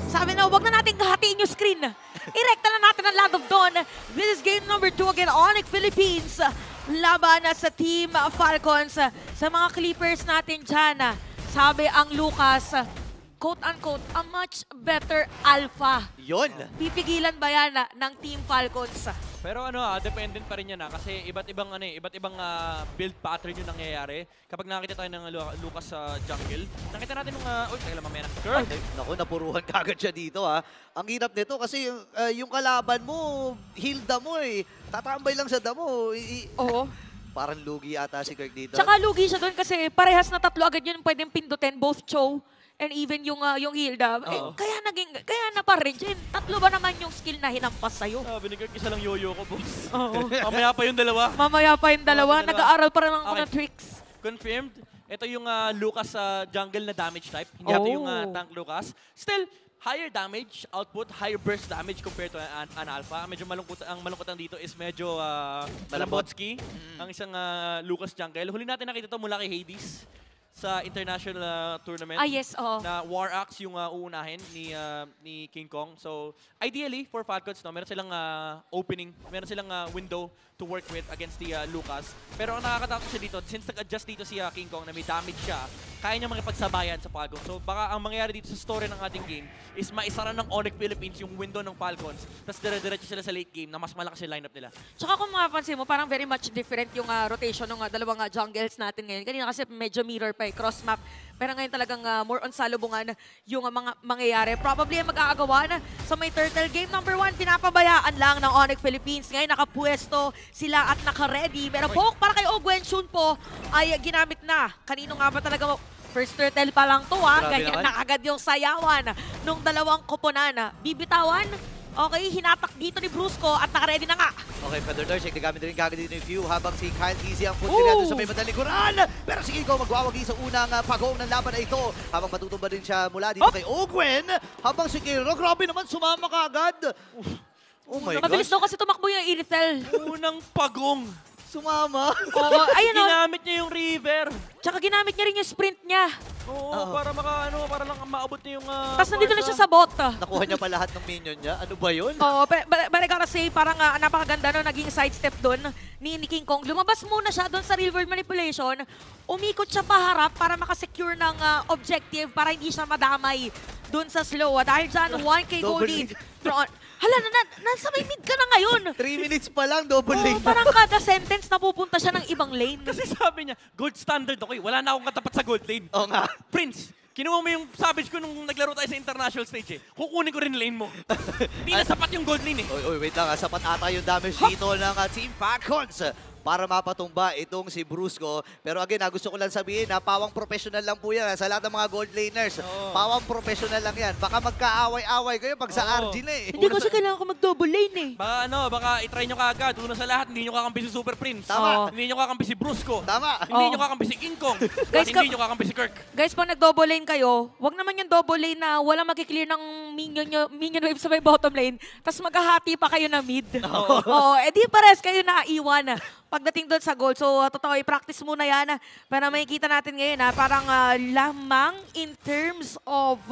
Sabi na, huwag na natin kahatiin yung screen. Irekta na natin ang Land of Dawn. This is game number 2 again, Onyx Philippines. Laban sa Team Falcons. Sa mga Clippers natin dyan, sabi ang Lucas, quote-unquote, a much better alpha. Yun. Pipigilan ba yan ng Team Falcons? Pero dependent pa rin yan kasi iba't ibang build pattern yung nangyayari. Kapag nakita tayo ng Lucas sa jungle, nakita natin nung, teka lang mamaya na. Kirk! Naku, napuruhan kagad siya dito ha. Ang hirap nito kasi yung kalaban mo, heal damo eh. Tatambay lang sa damo. Oo. Parang lugi ata si Kirk dito. Tsaka lugi siya doon kasi parehas na tatlo agad yun pwedeng pindutin, both Cho and even yung Hilda. Kaya na pa rin, Jen. Tatlo ba naman yung skill na hinampas sa'yo? Sabi ni Kirk, isa lang yoyo ko, boss. Oo. Mamaya pa yung dalawa. Mamaya pa yung dalawa. Nag-aaral pa rin ako ng tricks. Confirmed. Ito yung Lucas jungle na damage type. Hindi ito yung tank Lucas. Still, higher damage output, higher burst damage compared to an alpha. Medyo ang malungkot dito is medyo Malambotski, ang isang Lucas jungle. Huli natin nakita ito mula kay Hades sa international tournament. Yes, Na War Axe yung uunahin ni King Kong. So, ideally, for Falcons, meron silang opening, meron silang window to work with against the Lucas. Pero ang nakakatakot siya dito, since nag-adjust dito si King Kong na may damage siya, kaya niya makipagsabayan sa Falcons. So, baka ang mangyayari dito sa story ng ating game is maisara ng Onyx Philippines yung window ng Falcons, tapos dire-diretso sila sa late game na mas malakas yung lineup nila. Tsaka kung mapapansin mo, parang very much different yung rotation ng dalawang jungles natin ngayon. Kanina kasi medyo mirror pa cross map. Pero ngayon talagang more on salubungan yung mga mangyayari. Probably ang mag-aagawa na sa may turtle. Game number 1, pinapabayaan lang ng Onyx Philippines. Ngayon nakapwesto sila at naka-ready. Pero poke para kay Ogwen Shun po ay ginamit na. Kanino nga ba talaga first turtle pa lang to ganyan na agad yung sayawan nung dalawang koponan. Bibitawan? Okay, hinatak dito ni Brusco at naka-ready na nga. Okay, Feather Darts, nagamit na rin kagad dito yung view habang si Kyle Easy ang punti natin sa may madalikuran. Pero si Iko magwawagi sa unang pagong ng laban na ito habang matutumba din siya mula dito kay Ogwen. Habang si Kiro, grabe naman, sumama kagad. Oh my gosh. Mabilis daw kasi tumakbo yung Irithel. Unang pagong. Sumama. Oo, ayun Ginamit niya yung river. Tsaka ginamit niya rin yung sprint niya. Oo, para lang maabot niya yung Tapos nandito na siya sa bot. Nakuha niya pa lahat ng minion niya. Ano ba yun? Oo, but I gotta say, parang napakaganda no, naging sidestep doon ni King Kong. Lumabas muna siya doon sa real world manipulation. Umikot siya paharap para makasecure ng objective para hindi siya madamay doon sa slow. Dahil dyan, 1K gold lead. Hala, nasa may mid ka na ngayon. 3 minutes pa lang, double lane. Parang kada sentence napupunta siya ng ibang lane. Kasi sabi niya, gold standard, okay, wala na akong katapat sa gold lane. Oo nga. Prince, kinuha mo yung savage ko nung naglaro tayo sa international stage Kukunin ko rin lane mo. Hindi na sapat yung gold lane Oy, wait lang. Sapat ata yung damage dito ng Team Falcons para mapatumba itong si Brusco. Pero again, gusto ko lang sabihin na pawang professional lang po yan sa lahat ng mga gold laners. Pawang professional lang yan. Baka magkaaway-away kayo pag sa RG na Hindi kasi kailangan ko mag-double lane Baka itry nyo kaagad. Una sa lahat, hindi nyo kakampi si Super Prince. Tama. Hindi nyo kakampi si Brusco. Tama. Hindi nyo kakampi si King Kong. Guys, Hindi nyo kakampi si Kirk. Guys, pag nag-double lane kayo, wag naman yung double lane na walang makiklear ng minion wave sa may bottom lane, tapos maghahati pa kayo na mid. Oo, di pares kayo naiiwan pagdating doon sa goal. So, totoo, i-practice muna yan. Para makikita natin ngayon, parang lamang in terms of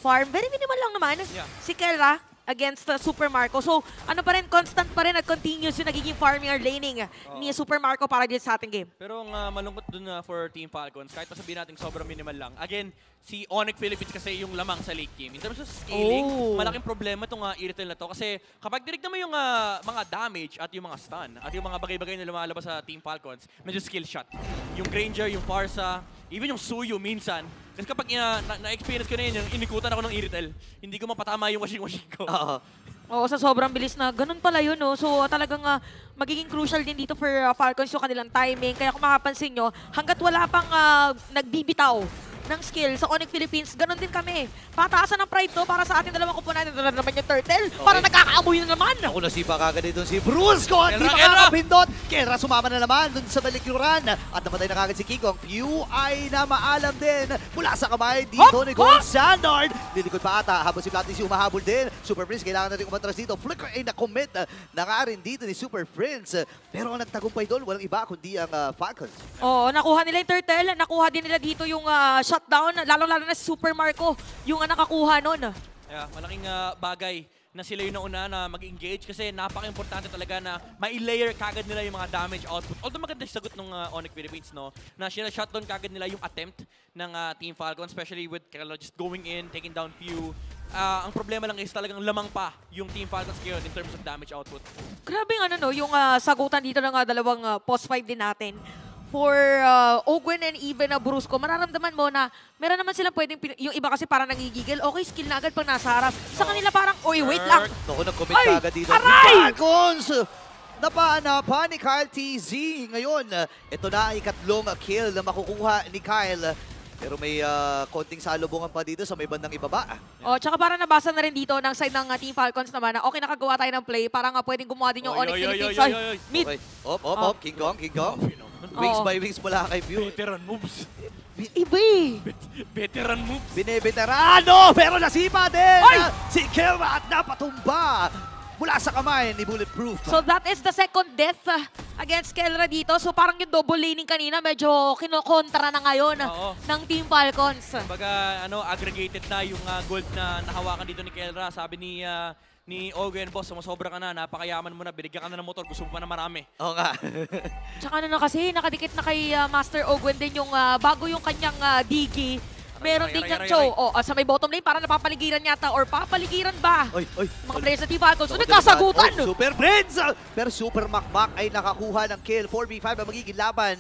farm. Very minimal lang naman. Si Kelra against Super Marco. So, ano pa rin, constant pa rin at continuous yung nagiging farming or laning ni Super Marco para dito sa ating game. Pero ang malungkot dun for Team Falcons, kahit pa sabihin natin sobrang minimal lang, again, si Onyx Philippines kasi yung lamang sa late game. In terms of scaling, malaking problema itong Irithel na to. Kasi kapag dirignan mo yung mga damage at yung mga stun, at yung mga bagay-bagay na lumalabas sa Team Falcons, medyo skill shot. Yung Granger, yung Farsa, even yung Suyu minsan. Kasi kapag na-experience ko na yun, yung inikutan ako ng Irithel, hindi ko mapatama yung washing ko. Oo, sa sobrang bilis na ganun pala yun. No? So talagang magiging crucial din dito for Falcons yung kanilang timing. Kaya kung makapansin nyo, hanggat wala pang nagbibitaw ng skill sa Onyx Philippines, ganun din kami. Pataasan ng pride to para sa ating dalawang kupunan. Ito na naman yung turtle. Para nagkakaamoy na naman. Ako nasipa kagad dito si Brusco. At di makakapindot. Kera sumama na naman dun sa balikuran. At namatay na kagad si King Kong. Pew ay na maalam din. Mula sa kamay dito ni Gold Standard. Lilikod pa ata. Habang si Platis humahabol din. Super Prince, kailangan natin umatras dito. Flicker ay na-commit na nga rin dito ni Super Prince. Pero ang nagtagumpay doon, walang iba kundi ang Falcons. Oo, nakuha nila yung turtle. Nakuha din nila dito yung shutdown, lalo-lalo na si Super Marco, yung nakakuha nun. Yeah, malaking bagay na sila yung nauna na mag-engage kasi napaka-importante talaga na mai-layer kagad nila yung mga damage output. Although maganda yung sagot ng Onyx Philippines, no? Na shutdown kagad nila yung attempt ng Team Falcon, especially with Kelo just going in, taking down few. Ang problema lang is talagang lamang pa yung Team Falcons ngayon in terms of damage output. Grabe yung yung sagutan dito ng dalawang post 5 din natin. For Ogwen and even Brusco, mararamdaman mo na meron naman silang pwedeng, yung iba kasi parang nagigigil, okay, skill na agad pag nasa harap. Sa kanila parang, oy, wait lang. Naku, nag-commit Ay, ka agad dito. aray! Falcons! Napaan ni Kyle TZ. Ngayon, ito na ang ikatlong kill na makukuha ni Kyle. Pero may konting salubungan pa dito sa may bandang ibaba. Oh, tsaka parang nabasa na rin dito ng side ng Team Falcons naman na okay, nakagawa tayo ng play, parang pwedeng gumawa din yung Onyx Philippines. Ay, mid. Okay. Op. King Kong. Wings by wings mula kay View. Veteran moves. Iba eh. Veteran moves. Bineveterano, pero nasipa din Ay! si Kelma at napatumba mula sa kamay ni Bulletproof. So that is the second death against Kelra dito. So parang yung double laning kanina, medyo kinokontra na ngayon Oo. ng Team Falcons. Kumbaga, aggregated na yung gold na nahawakan dito ni Kelra. Sabi ni Ogwen, boss, sumusobra ka na, napakayaman mo na, binigyan ka na ng motor, gusto mo pa na marami. Oo nga. Tsaka kasi, nakadikit na kay Master Ogwen din yung bago yung kanyang Digi. Meron din yung Cho. Sa may bottom lane, parang napapaligiran yata or papaligiran ba? Oy. Mga players sa Team Falcons. So nagkasagutan! Super Friends! Pero Super Makmak ay nakakuha ng kill. 4v5 na magiging laban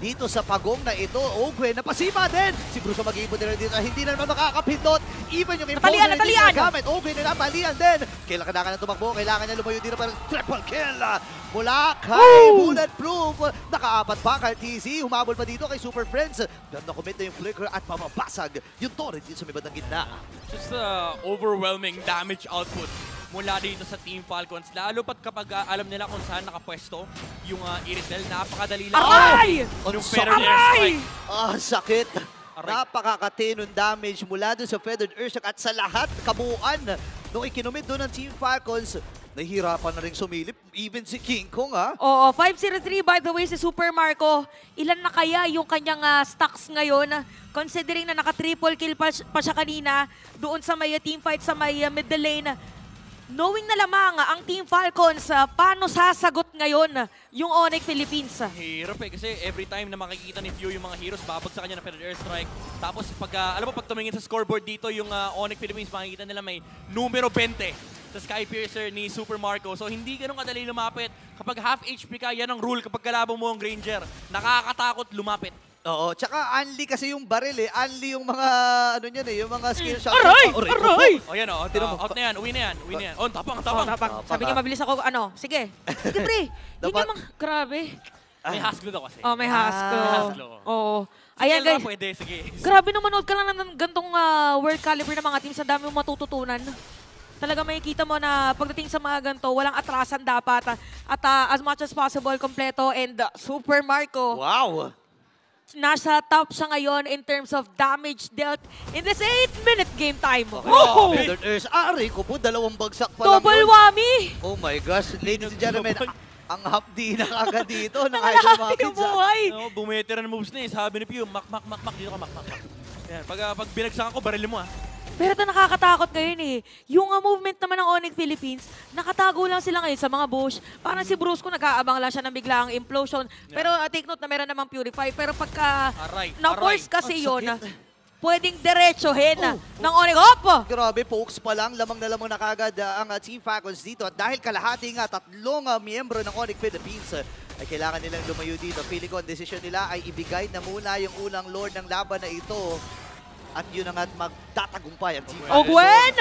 dito sa pagong na ito. Ogwen, napasipa din! Si Bruce mag-iipon din dito. Hindi na naman makakapindot. Even yung imposer na hindi nagamit. Ogwen na napalian din. Kailangan na tumakbo. Kailangan niya lumayo dito para triple kill. Mula kay Bulletproof. Nakaapat pa kay TZ. Humabol pa dito kay Super Friends. Na-commit na yung flicker at mamabasag yung torrent dito sa may bandang gitna. Just overwhelming damage output mula dito sa Team Falcons. Lalo pat kapag alam nila kung saan nakapwesto yung Iritel, napakadali lang. Aray! Yung Feathered Airstrike. Sakit. Aray. Napakakatinong damage mula doon sa Feathered Airstrike at sa lahat kabuuan nung ikinumit doon ng Team Falcons. Nahihirapan na rin sumilip. Even si King Kong, ha? Oo, 5-0-3 by the way si Super Marco. Ilan na kaya yung kanyang stocks ngayon? Considering na naka-triple kill pa siya kanina doon sa may team fight sa may middle lane. Knowing na lamang ang Team Falcons, paano sasagot ngayon yung Onyx Philippines? Hirap kasi every time na makikita ni Pew yung mga heroes, babag sa kanya na Feathered Airstrike. Tapos pag tumingin sa scoreboard dito, yung Onyx Philippines, makikita nila may numero 20 sa Skypiercer ni Super Marco. So hindi ganun kadali lumapit. Kapag half HP ka, yan ang rule kapag kalabang mo ang Granger. Nakakatakot lumapit. Oo, tsaka unli kasi yung baril Unli yung mga, yung mga skill shot. Aray! O yan out na yan, uwi na yan. Tapang. Sabi niya mabilis ako, sige. Sige, pre. Hindi Dapat- naman, grabe. May Hasglo daw kasi. May hasko. May Hasglo. Oo. Ayan Ayan guys, pwede, sige. grabe naman, manood ka lang ng gantong world caliber ng mga teams. Ang dami mong matututunan. Talaga makikita mo na pagdating sa mga ganito, walang atrasan dapat. At as much as possible, kompleto. And Super Marco, Wow! nasa top siya ngayon in terms of damage dealt in this 8-minute game time. Oh! Feathered Airstrike. Aray ko po, 2 bagsak pa lang Double yun. whammy! Oh my gosh, ladies and gentlemen, ang hapdi na kagad dito ng Idol mga Nakalahati yung kids. buhay! Bumeteran moves na sabi ni Pew, mak. Dito ka, mak. Yan, pag binagsakan ko, barilin mo Pero ito nakakatakot ngayon Yung movement naman ng Onyx Philippines, nakatago lang sila ngayon sa mga bush. Parang si Brusco nag-aabang lang siya ng biglaang implosion. Pero take note na meron namang Purify. Pero pagka na-force kasi yun, pwedeng diretsohin ng Onyx. Hop! Grabe, pokes pa lang, lamang na lamang na kagad ang Team Falcons dito. At dahil kalahati nga, 3 miyembro ng Onyx Philippines ay kailangan nilang lumayo dito. Feeling ko, ang desisyon nila ay ibigay na muna yung unang lord ng laban na ito. At yun ang magtatagumpay ang Team Falcons. Ogwen!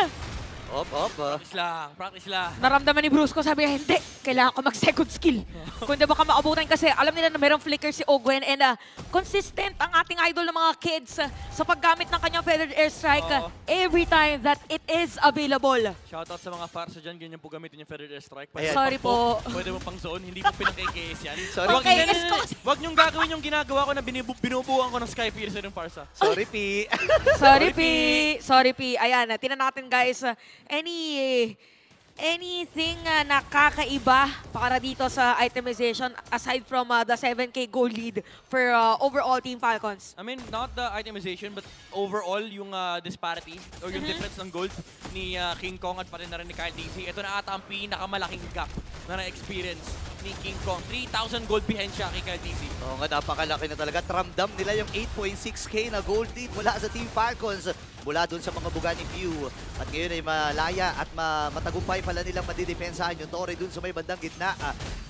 Practice lang. Naramdaman ni Brusco, sabi niya, hindi, kailangan ko mag-second skill. Kundi baka maabutan kasi alam nila na mayroong flicker si Ogwen and consistent ang ating idol ng mga kids sa paggamit ng kanyang Feathered Airstrike every time that it is available. Shoutout sa mga farsa dyan, ganyan po gamitin yung Feathered Airstrike. Ayan. Sorry po. Pwede mo pang zone, hindi mo pinang-KKS yan. Sorry. Wag niyong gagawin yung ginagawa ko na binubuhan ko ng Skypiercer ng farsa. Sorry, P. Sorry, P. Sorry, P. Ayan, tinan natin guys. Any anything na kakaiba para dito sa itemization aside from the 7K gold lead for overall Team Falcons? I mean, not the itemization, but overall, yung disparity or yung difference ng gold ni King Kong at pati na rin ni Kyle DC. Ito na ata ang pinakamalaking gap na na-experience ni King Kong. 3,000 gold behind siya kay Kyle DC. Oo nga, napakalaki na talaga. Tramdam nila yung 8.6K na gold lead mula sa Team Falcons. Mula dun sa mga buga ni Pew. At ngayon ay malaya at matagumpay pala nilang madidepensahan yung Torre dun sa may bandang gitna.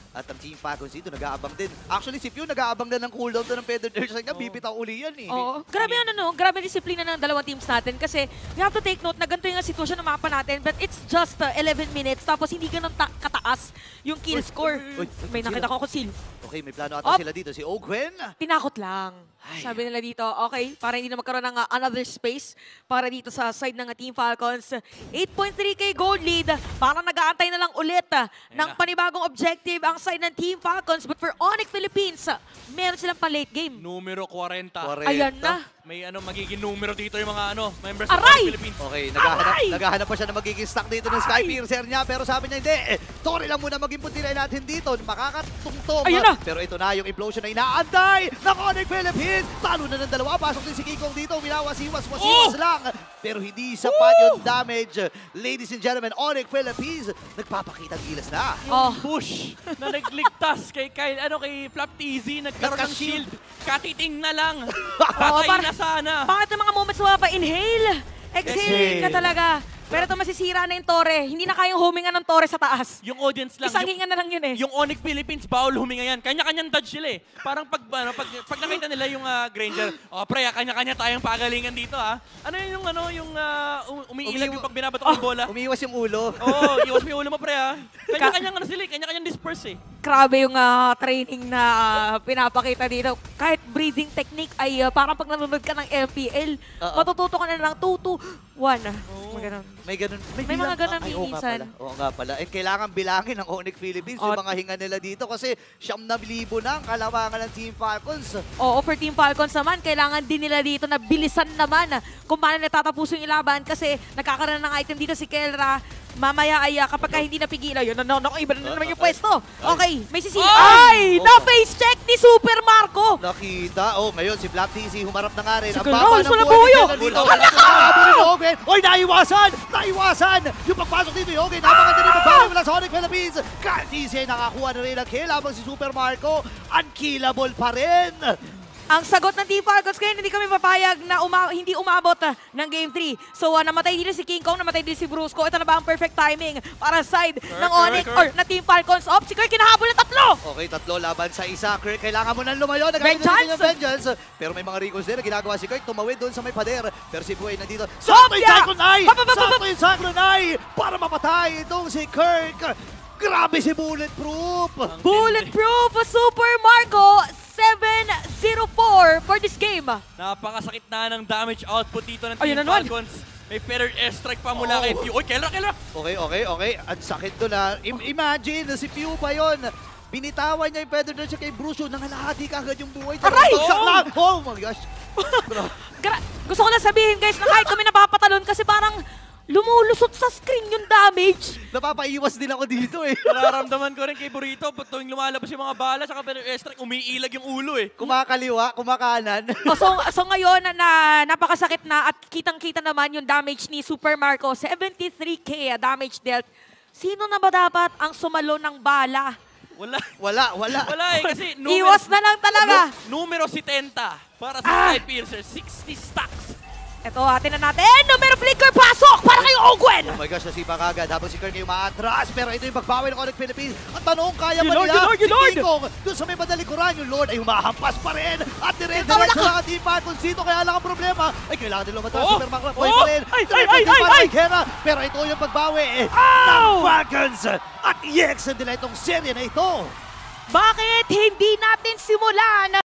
At ang Team Falcons dito nag-aabang din. Actually, si Pew nag-aabang na ng cooldown to ng Pedro Dershak niya. Bibitaw uli yan eh. Oo. Grabe grabe disiplina ng dalawang teams natin kasi we have to take note na ganito yung sitwasyon ng mapa natin but it's just 11 minutes tapos hindi ganun kataas yung kill score. May nakita ko seal. Okay, may plano ata sila dito. Si Ogwen. Tinakot lang. Ay. Sabi nila dito, okay, para hindi na magkaroon ng another space para dito sa side ng Team Falcons. 8.3K gold lead. Parang nag-aantay na lang ulit ng panibagong objective ang side ng Team Falcons. But for Onyx Philippines, meron silang pa-late game. Numero 40. Ayan na. May magiging numero dito yung mga members ng Aray! Philippines. Okay, naghahanap pa siya na magiging stock dito ng Skypiercer niya. Pero sabi niya, hindi. Torre lang muna maging puntilay natin dito. Makakatungtong. Ayun na! Pero ito na yung implosion na inaantay ng Onyx Philippines. Talo na ng dalawa. Pasok din si Kikong dito. Wasiwas lang. Pero hindi sapat yung damage. Ladies and gentlemen, Onyx Philippines nagpapakita ang gilas na. Oh. Push na nagligtas kay Kyle, kay Flap TZ, nagkaroon ng shield. Katiting na lang. Patay na sana. Bakit ng mga moments mo pa inhale? Exhale ka talaga. Pero ito masisira na yung Torre. Hindi na kayang huminga ng Torre sa taas. Yung audience lang. Isang hinga na lang yun eh. Yung Onyx Philippines, bawal huminga yan. Kanya-kanyang dodge sila eh. Parang pag nakita nila yung Granger, pre, kanya-kanya tayong pagalingan dito ha. Ano yun yung umiilag yung pag binabato ng bola? Umiiwas yung ulo. Oo, iwas mo yung ulo mo pre ha. Kanya-kanyang sila eh, kanya-kanyang disperse eh. Grabe yung training na pinapakita dito. Kahit breathing technique ay parang pag nanonood ka ng MPL, matututo ka na lang 2-2-1. May ganun. May mga ganun minsan. Oo nga pala. And kailangan bilangin ng Onyx Philippines yung mga hinga nila dito kasi 9,000 na ang kalamangan ng Team Falcons. Oo, for Team Falcons naman, kailangan din nila dito na bilisan naman kung paano natatapos yung ilaban kasi nagkakaroon ng item dito si Kelra. Mamaya ay kapag hindi napigilan, yun, iba na naman yung pwesto. Okay, may sisi. Ay! Na-face check ni Super Marco! Nakita. Oh, ngayon si Black TC humarap na nga rin. Si Ang Carlos, baba ng wala buhay buhayo! ni Dito. Halaka! Oy, naiwasan! Naiwasan! Yung pagpasok dito ni Hogan. Napakaganda rin magbawi mula sa Onyx Philippines. Carl TC nakakuha na rin ang kill habang si Super Marco unkillable pa rin. Ang sagot ng Team Falcons ngayon, hindi kami papayag na hindi umabot ng Game 3. So, namatay din si King Kong, namatay din si Brusco. Ito na ba ang perfect timing para side ng Onyx or na Team Falcons? Si Kirk kinahabol ng 3! Okay, 3 laban sa isa. Kirk, kailangan mo nang lumayo. Vengeance! Pero may mga recalls din na ginagawa si Kirk. Tumawid doon sa may pader. Pero si Buhay nandito. Sakto yung Cyclone Eye! Sakto yung Cyclone Eye! Para mapatay itong si Kirk. Grabe si Bulletproof! Bulletproof Super Marco 7-0-4 for this game. Napakasakit na ng damage output dito ng Ayun Team na naman. Falcons. May feathered airstrike pa mula kay Pew. Uy, Kelra! Okay. Ang sakit doon ha. Imagine, si Pew pa yun. Binitawan niya yung Pedro doon siya kay Bruce. Nangalahati ka agad yung buhay. Aray! Oh my gosh! Gusto ko lang sabihin guys na kahit kami napapatalon kasi parang lumulusot sa screen yung damage. Napapaiwas din ako dito eh. Nararamdaman ko rin kay Burrito, pag tuwing lumalabas yung mga bala, saka feathered airstrike, umiilag yung ulo eh. Kumakaliwa, kumakanan. So ngayon na napakasakit na at kitang-kita naman yung damage ni Super Marco. 73k damage dealt. Sino na ba dapat ang sumalo ng bala? Wala eh, kasi Iwas na lang talaga. Numero 70 para sa Skypiercer, 60 stacks. Ito, atin na natin. Numero flicker, pasok para kay Ogwen. Oh my gosh, nasipa kagad. Habang si Kirk yung maatras. Pero ito yung pagbawi ng Onyx Philippines. Ang tanong, kaya ba nila? Si Kikong, doon sa may badalikuran, yung Lord ay humahampas pa rin. At dire-diretso lang ang Team Falcons dito. Kaya lang ang problema ay kailangan nila lumataas. Super Macra, pa rin. Pero ito yung pagbawi ng Falcons. At i-extend nila itong serye na ito. Bakit hindi natin simulan